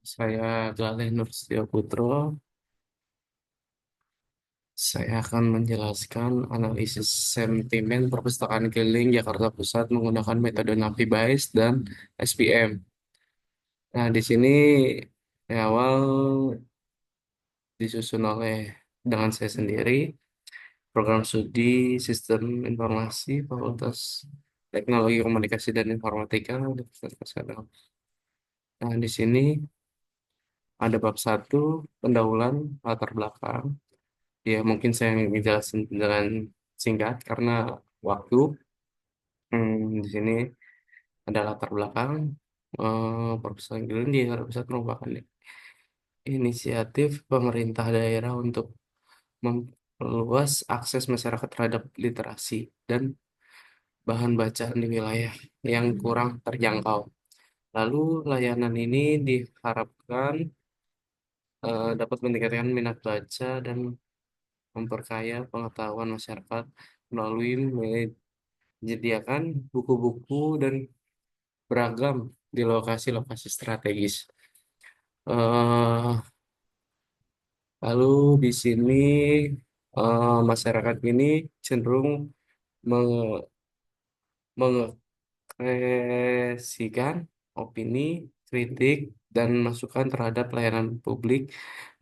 Saya Galih Nursetio Putro. Saya akan menjelaskan analisis sentimen perpustakaan keliling Jakarta Pusat menggunakan metode Navi Bayes dan SPM. Nah, di sini awal disusun oleh dengan saya sendiri, program studi Sistem Informasi Fakultas Teknologi Komunikasi dan Informatika Universitas Paschal. Nah, di sini ada bab satu pendahuluan latar belakang. Ya, mungkin saya ngejelasin dengan singkat karena waktu. Di sini ada latar belakang. Perpustakaan Giliran di Jakarta Pusat merupakan inisiatif pemerintah daerah untuk memperluas akses masyarakat terhadap literasi dan bahan bacaan di wilayah yang kurang terjangkau. Lalu layanan ini diharapkan dapat meningkatkan minat baca dan memperkaya pengetahuan masyarakat melalui menyediakan buku-buku dan beragam di lokasi-lokasi strategis. eh Lalu di sini masyarakat ini cenderung menge- mengekspresikan opini, kritik, dan masukan terhadap layanan publik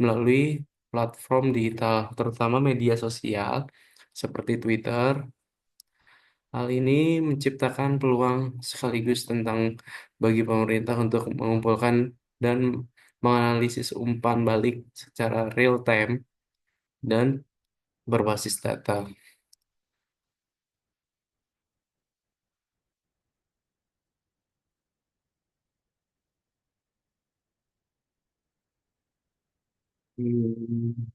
melalui platform digital, terutama media sosial seperti Twitter. Hal ini menciptakan peluang sekaligus tentang bagi pemerintah untuk mengumpulkan dan menganalisis umpan balik secara real time dan berbasis data. Hmm,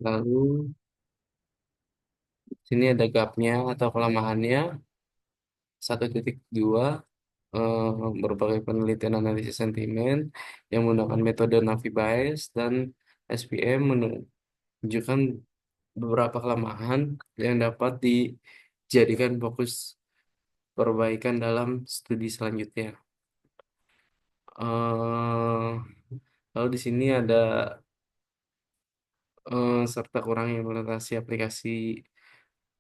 Lalu sini ada gapnya atau kelemahannya 1.2 berbagai penelitian analisis sentimen yang menggunakan metode Navi Bayes dan SPM menunjukkan beberapa kelemahan yang dapat dijadikan fokus perbaikan dalam studi selanjutnya. eh Lalu di sini ada serta kurangnya implementasi aplikasi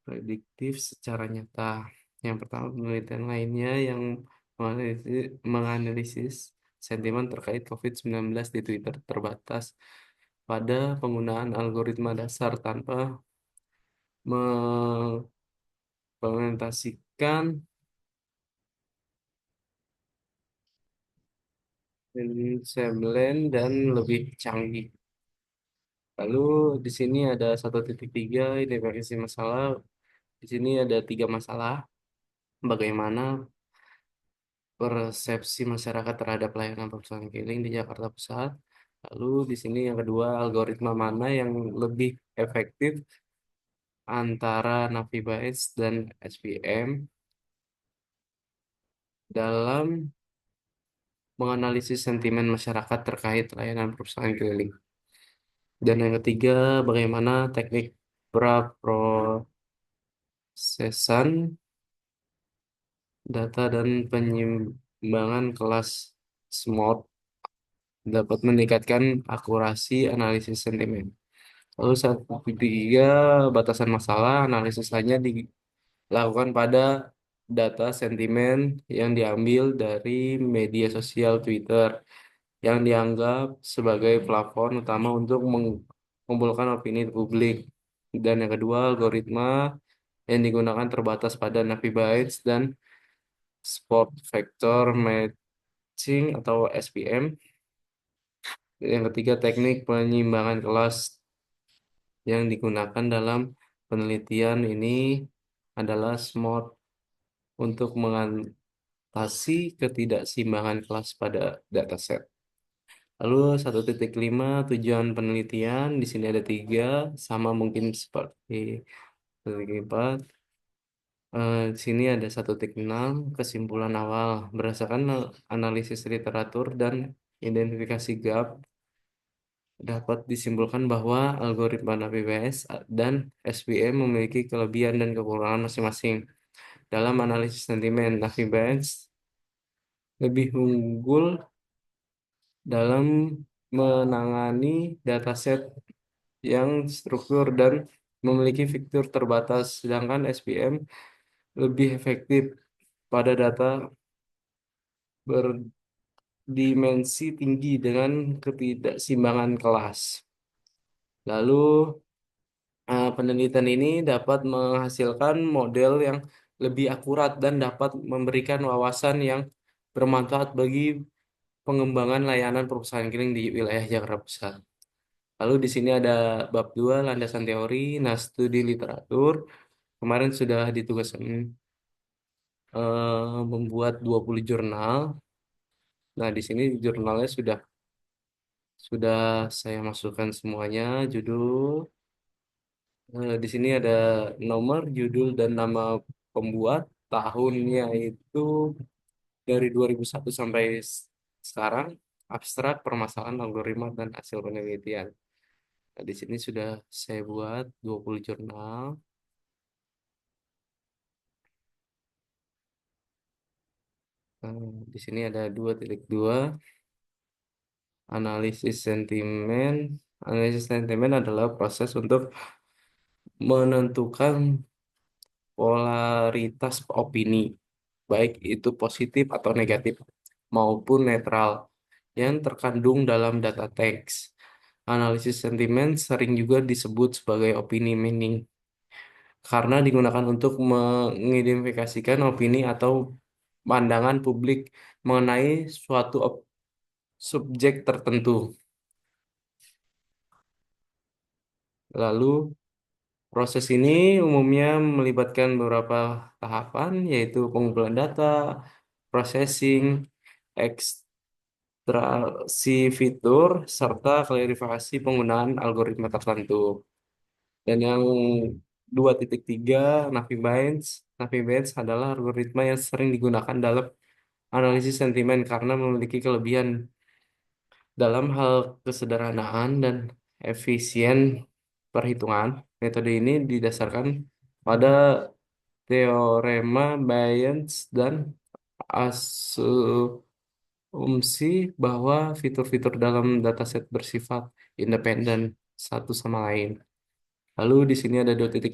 prediktif secara nyata. Yang pertama, penelitian lainnya yang menganalisis sentimen terkait COVID-19 di Twitter terbatas pada penggunaan algoritma dasar tanpa mengimplementasikan ensemble dan lebih canggih. Lalu di sini ada 1.3 identifikasi masalah. Di sini ada tiga masalah. Bagaimana persepsi masyarakat terhadap layanan perpustakaan keliling di Jakarta Pusat. Lalu di sini yang kedua, algoritma mana yang lebih efektif antara Navibytes dan SPM dalam menganalisis sentimen masyarakat terkait layanan perpustakaan keliling. Dan yang ketiga, bagaimana teknik praprosesan data dan penyimbangan kelas SMORT dapat meningkatkan akurasi analisis sentimen. Lalu 1.3 batasan masalah analisis hanya dilakukan pada data sentimen yang diambil dari media sosial Twitter yang dianggap sebagai plafon utama untuk mengumpulkan opini publik. Dan yang kedua, algoritma yang digunakan terbatas pada Navi Bytes dan Spot Vector Matching atau SPM. Yang ketiga, teknik penyimbangan kelas yang digunakan dalam penelitian ini adalah SMORT untuk mengatasi ketidakseimbangan kelas pada dataset. Lalu 1.5 tujuan penelitian di sini ada tiga, sama mungkin seperti 1.4. Di sini ada 1.6 kesimpulan awal berdasarkan analisis literatur dan identifikasi gap dapat disimpulkan bahwa algoritma NaviWS dan SVM memiliki kelebihan dan kekurangan masing-masing. dalam analisis sentimen. Navi Bayes lebih unggul dalam menangani dataset yang struktur dan memiliki fitur terbatas, sedangkan SPM lebih efektif pada data berdimensi tinggi dengan ketidakseimbangan kelas. Lalu penelitian ini dapat menghasilkan model yang lebih akurat dan dapat memberikan wawasan yang bermanfaat bagi pengembangan layanan perusahaan keliling di wilayah Jakarta Pusat. Lalu di sini ada bab 2 landasan teori. Nah, studi literatur. Kemarin sudah ditugaskan membuat 20 jurnal. Nah, di sini jurnalnya sudah saya masukkan semuanya, judul. Di sini ada nomor, judul, dan nama pembuat. Tahunnya itu dari 2001 sampai sekarang. Abstrak, permasalahan, algoritma, dan hasil penelitian. Nah, di sini sudah saya buat 20 jurnal. Di sini ada 2.2 analisis sentimen. Analisis sentimen adalah proses untuk menentukan polaritas opini, baik itu positif atau negatif, maupun netral, yang terkandung dalam data teks. Analisis sentimen sering juga disebut sebagai opini meaning, karena digunakan untuk mengidentifikasikan opini atau pandangan publik mengenai suatu subjek tertentu. Lalu, proses ini umumnya melibatkan beberapa tahapan, yaitu pengumpulan data, processing, ekstraksi fitur, serta klarifikasi penggunaan algoritma tertentu. Dan yang 2.3 Navi-Bayes. Navi-Bayes adalah algoritma yang sering digunakan dalam analisis sentimen karena memiliki kelebihan dalam hal kesederhanaan dan efisien perhitungan. Metode ini didasarkan pada teorema Bayes dan asumsi bahwa fitur-fitur dalam dataset bersifat independen satu sama lain. Lalu di sini ada 2.4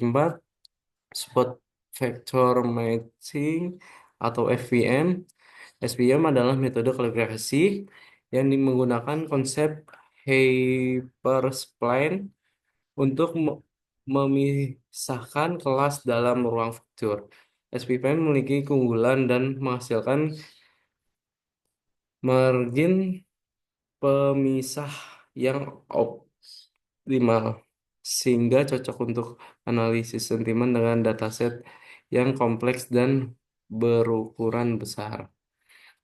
spot vector matching atau FVM. SVM adalah metode kalibrasi yang menggunakan konsep hyperspline untuk memisahkan kelas dalam ruang vektor. SVM memiliki keunggulan dan menghasilkan margin pemisah yang optimal, sehingga cocok untuk analisis sentimen dengan dataset yang kompleks dan berukuran besar.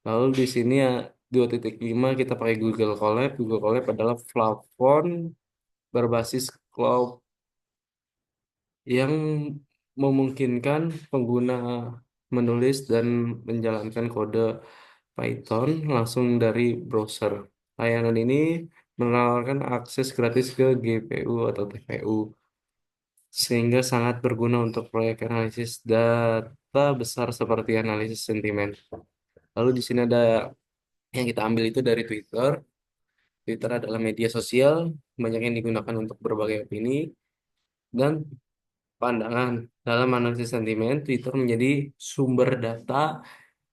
Lalu di sini ya 2.5 kita pakai Google Colab. Google Colab adalah platform berbasis cloud yang memungkinkan pengguna menulis dan menjalankan kode Python langsung dari browser. Layanan ini menawarkan akses gratis ke GPU atau TPU, sehingga sangat berguna untuk proyek analisis data besar seperti analisis sentimen. Lalu di sini ada yang kita ambil itu dari Twitter. Twitter adalah media sosial, banyak yang digunakan untuk berbagai opini dan pandangan. Dalam analisis sentimen, Twitter menjadi sumber data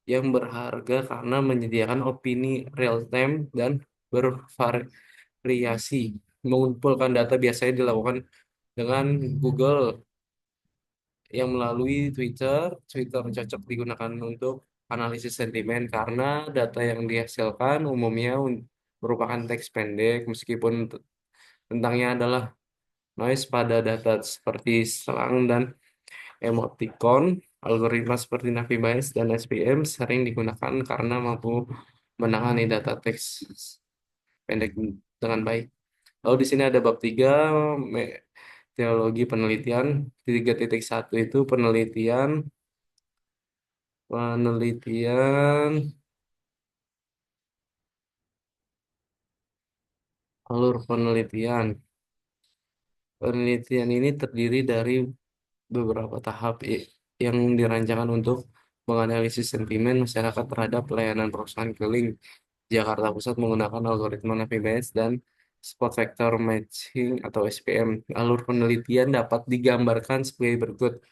yang berharga karena menyediakan opini real time dan bervariasi. Mengumpulkan data biasanya dilakukan dengan Google yang melalui Twitter. Twitter cocok digunakan untuk analisis sentimen karena data yang dihasilkan umumnya merupakan teks pendek meskipun tentangnya adalah noise pada data seperti selang dan emoticon. Algoritma seperti Navibias dan SPM sering digunakan karena mampu menangani data teks pendek dengan baik. Lalu di sini ada bab 3 teologi penelitian. 3.1 itu penelitian penelitian alur penelitian. Penelitian ini terdiri dari beberapa tahap. yang dirancangkan untuk menganalisis sentimen masyarakat terhadap pelayanan perusahaan keliling Jakarta Pusat menggunakan algoritma Naviance dan Spot Vector Matching atau SPM. Alur penelitian dapat digambarkan sebagai berikut.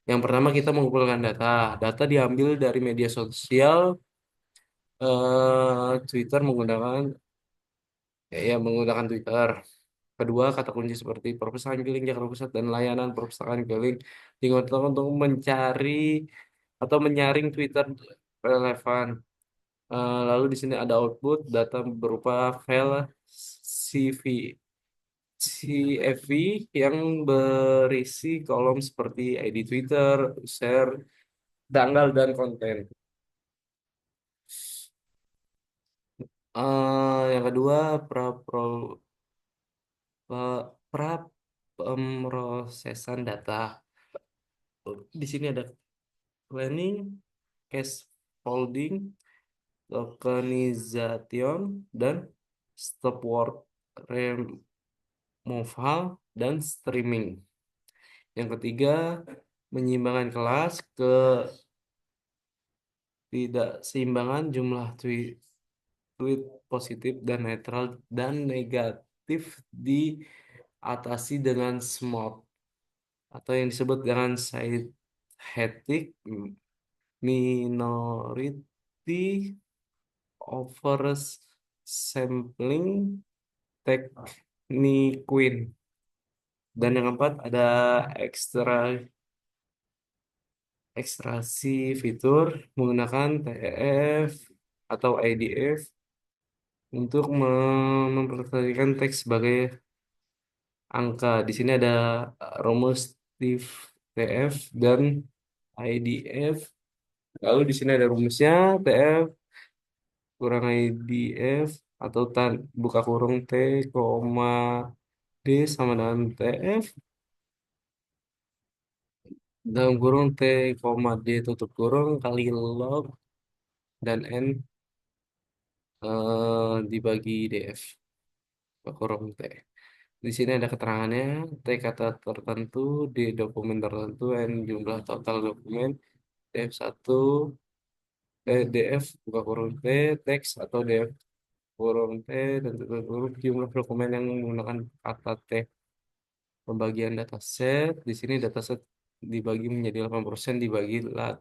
Yang pertama kita mengumpulkan data. Data diambil dari media sosial, Twitter menggunakan Twitter. Kedua, kata kunci seperti perpustakaan keliling Jakarta Pusat dan layanan perpustakaan keliling digunakan untuk mencari atau menyaring Twitter relevan. Lalu di sini ada output data berupa file CV, CSV yang berisi kolom seperti ID Twitter, share, tanggal, dan konten. Yang kedua, pra pemrosesan data. Di sini ada planning, case folding, tokenization, dan stopword removal, dan streaming. Yang ketiga, menyeimbangkan kelas ke tidak seimbangan jumlah tweet, tweet positif dan netral dan negatif diatasi dengan SMOP atau yang disebut dengan synthetic minority oversampling technique. Dan yang keempat ada ekstra ekstraksi fitur menggunakan TF atau IDF untuk mempresentasikan teks sebagai angka. Di sini ada rumus TF dan IDF. Lalu di sini ada rumusnya TF kurang IDF atau buka kurung T, koma D sama dengan TF dalam kurung T, koma D tutup kurung kali log dan N dibagi DF buka kurung T. Di sini ada keterangannya T kata tertentu di dokumen tertentu N jumlah total dokumen DF1 DF buka kurung T teks atau DF kurung T dan tutup kurung jumlah dokumen yang menggunakan kata T. Pembagian dataset, di sini dataset dibagi menjadi 8% dibagi lat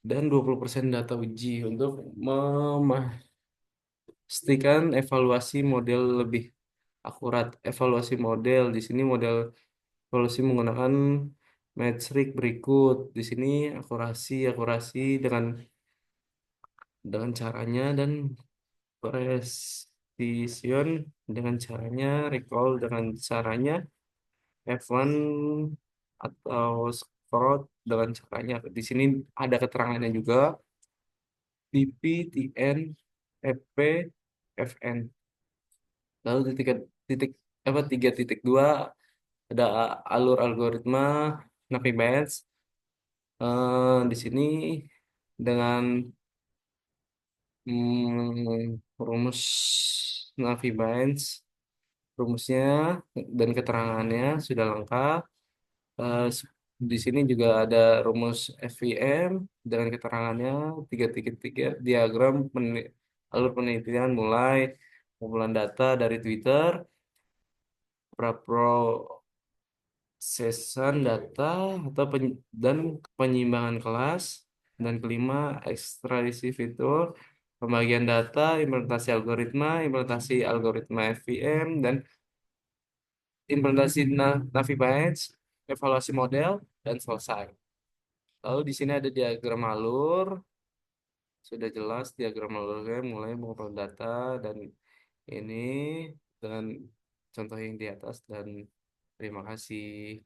dan 20% data uji untuk memastikan evaluasi model lebih akurat. Evaluasi model di sini model evaluasi menggunakan metrik berikut. Di sini akurasi dengan caranya dan precision dengan caranya, recall dengan caranya, F1 atau Scott dengan caranya. Di sini ada keterangannya juga BP, TN, FP, FN. Lalu titik apa 3.2 ada alur algoritma Navi Bayes. Di sini dengan rumus Navi Bayes, rumusnya dan keterangannya sudah lengkap. Eh, s- di sini juga ada rumus FVM dengan keterangannya 3.3 diagram alur penelitian mulai pengumpulan data dari Twitter, praprosesan data dan penyiimbangan kelas, dan kelima ekstraksi fitur, pembagian data, implementasi algoritma FVM, dan implementasi Navi Bayes, evaluasi model, dan selesai. Lalu di sini ada diagram alur, sudah jelas diagram alurnya mulai mengumpulkan data dan ini dengan contoh yang di atas dan terima kasih.